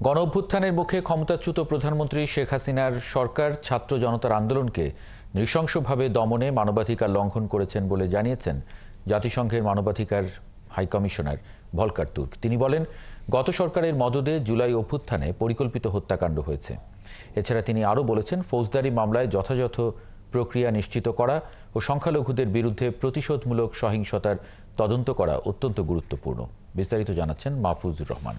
গণ অভ্যুত্থানের মুখে ক্ষমতাচ্যুত প্রধানমন্ত্রী শেখ হাসিনার সরকার ছাত্র জনতার আন্দোলনকে নৃশংসভাবে দমনে মানবাধিকার লঙ্ঘন করেছেন বলে জানিয়েছেন জাতিসংঘের মানবাধিকার হাইকমিশনার ভলকার তুর্ক। তিনি বলেন, গত সরকারের মদদে জুলাই অভ্যুত্থানে পরিকল্পিত হত্যাকাণ্ড হয়েছে। এছাড়া তিনি আরও বলেছেন, ফৌজদারি মামলায় যথাযথ প্রক্রিয়া নিশ্চিত করা ও সংখ্যালঘুদের বিরুদ্ধে প্রতিশোধমূলক সহিংসতার তদন্ত করা অত্যন্ত গুরুত্বপূর্ণ। বিস্তারিত জানাচ্ছেন মাহফুজুর রহমান।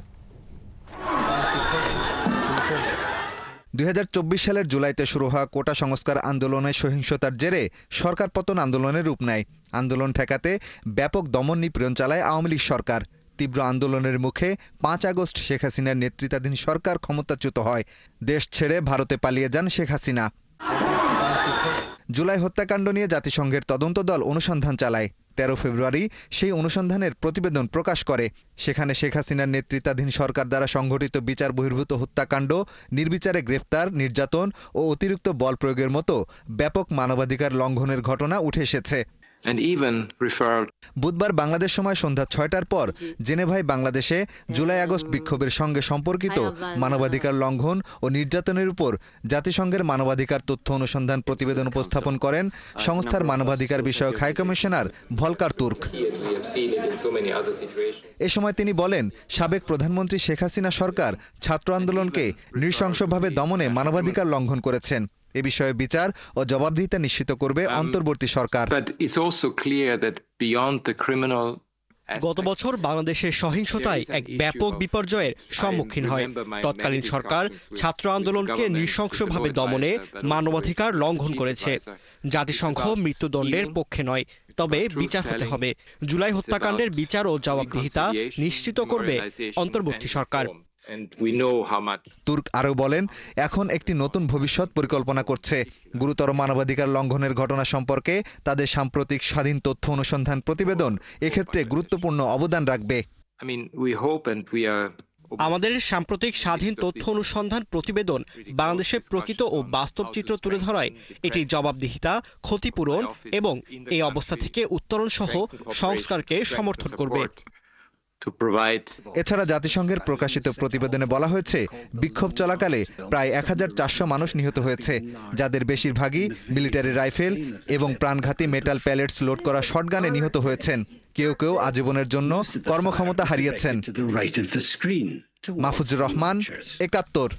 ২০২৪ সালের জুলাইতে শুরু হওয়া কোটা সংস্কার আন্দোলনের সহিংসতার জেরে সরকার পতন আন্দোলনের রূপ নেয়। আন্দোলন ঠেকাতে ব্যাপক দমন নিপীড়ন চালায় আওয়ামী লীগ সরকার। তীব্র আন্দোলনের মুখে ৫ আগস্ট শেখ হাসিনার নেতৃত্বাধীন সরকার ক্ষমতাচ্যুত হয়। দেশ ছেড়ে ভারতে পালিয়ে যান শেখ হাসিনা। জুলাই হত্যাকাণ্ড নিয়ে জাতিসংঘের তদন্ত দল অনুসন্ধান চালায়। ১৩ ফেব্রুয়ারি সেই অনুসন্ধানের প্রতিবেদন প্রকাশ করে। সেখানে শেখ হাসিনার নেতৃত্বাধীন সরকার দ্বারা সংঘটিত বিচার বহির্ভূত হত্যাকাণ্ড, নির্বিচারে গ্রেফতার, নির্যাতন ও অতিরিক্ত বল প্রয়োগের মতো ব্যাপক মানবাধিকার লঙ্ঘনের ঘটনা উঠে এসেছে। বুধবার বাংলাদেশ সময় সন্ধ্যা ৬টার পর জেনেভায় বাংলাদেশে জুলাই আগস্ট বিক্ষোভের সঙ্গে সম্পর্কিত মানবাধিকার লঙ্ঘন ও নির্যাতনের উপর জাতিসংঘের মানবাধিকার তথ্য অনুসন্ধান প্রতিবেদন উপস্থাপন করেন সংস্থার মানবাধিকার বিষয়ক হাইকমিশনার ভলকার তুর্ক। এ সময় তিনি বলেন, সাবেক প্রধানমন্ত্রী শেখ হাসিনা সরকার ছাত্র আন্দোলনকে নৃশংসভাবে দমনে মানবাধিকার লঙ্ঘন করেছেন। এ বিষয়ে বিচার ও জবাবদিহিতা নিশ্চিত করবে অন্তর্বর্তী সরকার। গত বছর বাংলাদেশের সহিংসতায় এক ব্যাপক বিপর্যয়ের সম্মুখীন হয়। তৎকালীন সরকার ছাত্র আন্দোলনকে নৃশংসভাবে দমনে মানবাধিকার লঙ্ঘন করেছে। জাতিসংঘ মৃত্যুদণ্ডের পক্ষে নয়, তবে বিচার হতে হবে। জুলাই হত্যাকাণ্ডের বিচার ও জবাবদিহিতা নিশ্চিত করবে অন্তর্বর্তী সরকার। তুর্ক আরও বলেন, এখন একটি নতুন ভবিষ্যৎ পরিকল্পনা করছে। গুরুতর মানবাধিকার লঙ্ঘনের ঘটনা সম্পর্কে তাদের সাম্প্রতিক স্বাধীন তথ্য অনুসন্ধান প্রতিবেদন এক্ষেত্রে গুরুত্বপূর্ণ অবদান রাখবে। আমাদের সাম্প্রতিক স্বাধীন তথ্য অনুসন্ধান প্রতিবেদন বাংলাদেশের প্রকৃত ও বাস্তব চিত্র তুলে ধরায় এটি জবাবদিহিতা, ক্ষতিপূরণ এবং এই অবস্থা থেকে উত্তরণ সহ সংস্কারকে সমর্থন করবে। এছাড়া জাতিসংঘের প্রকাশিত প্রতিবেদনে বলা হয়েছে, বিক্ষোভ চলাকালে প্রায় ১৪০০ মানুষ নিহত হয়েছে, যাদের বেশিরভাগই মিলিটারি রাইফেল এবং প্রাণঘাতী মেটাল প্যালেটস লোড করা শটগানে নিহত হয়েছেন। কেউ কেউ আজীবনের জন্য কর্মক্ষমতা হারিয়েছেন। মাহফুজুর রহমান, ৭১।